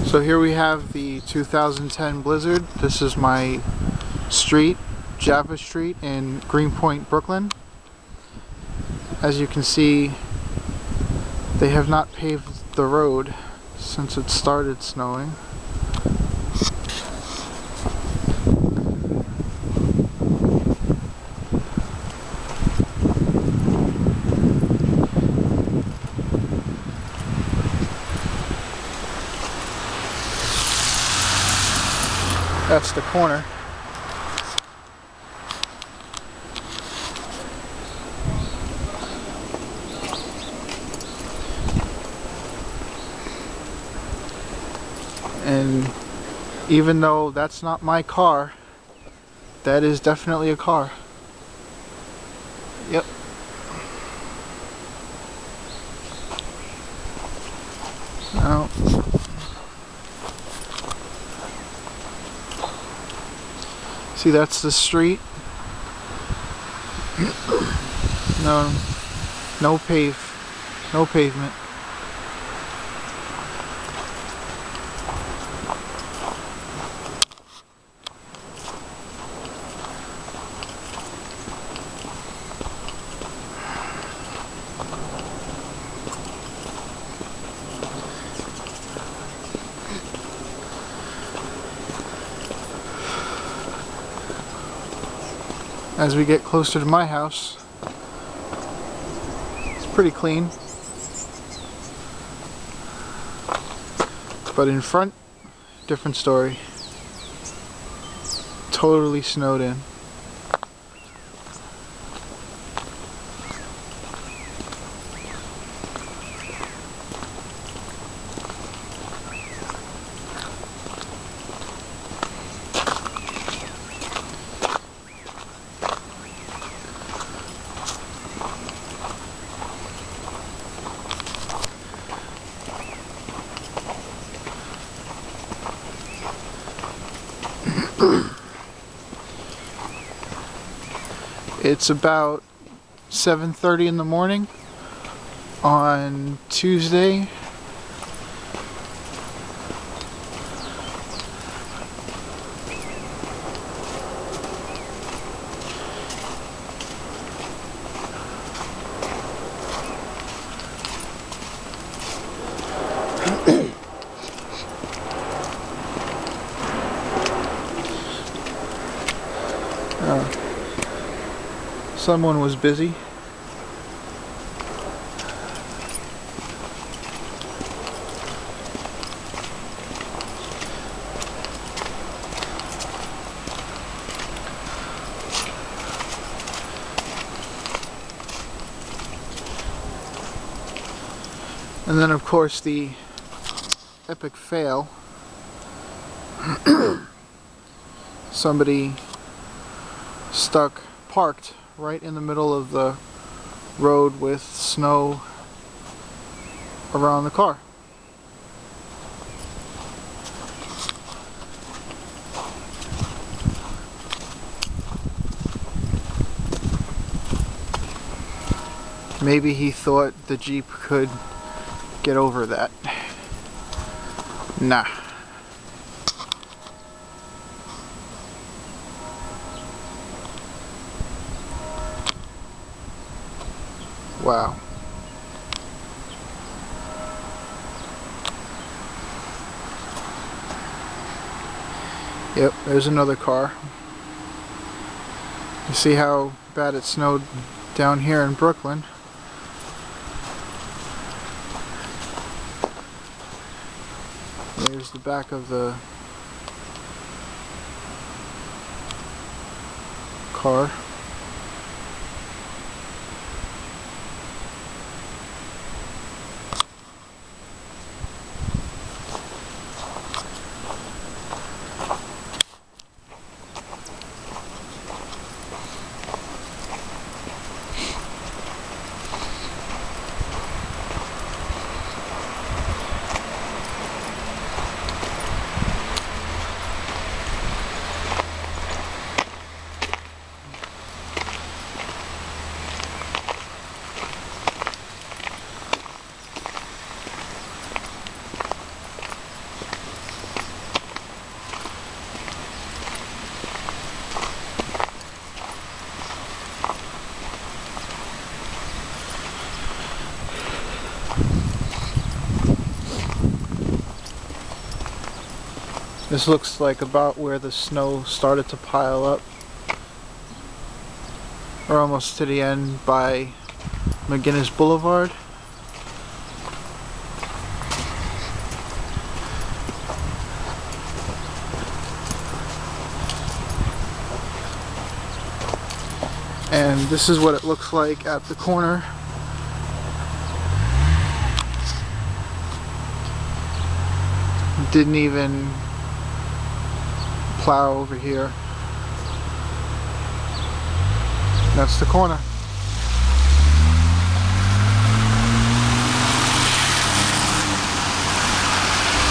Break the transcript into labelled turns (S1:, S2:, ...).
S1: So here we have the 2010 Blizzard. This is my street, Java Street in Greenpoint, Brooklyn. As you can see, they have not paved the road since it started snowing. That's the corner. And even though that's not my car, that is definitely a car. Yep. Now, see, that's the street. No pavement. As we get closer to my house, it's pretty clean. But in front, different story. Totally snowed in. It's about 7:30 in the morning on Tuesday. Someone was busy. And then of course the epic fail. Somebody parked right in the middle of the road with snow around the car. Maybe he thought the Jeep could get over that. Nah. Wow. Yep, there's another car. You see how bad it snowed down here in Brooklyn. There's the back of the car. This looks like about where the snow started to pile up. We're almost to the end by McGinnis Boulevard. And this is what it looks like at the corner. Didn't even plow over here. That's the corner.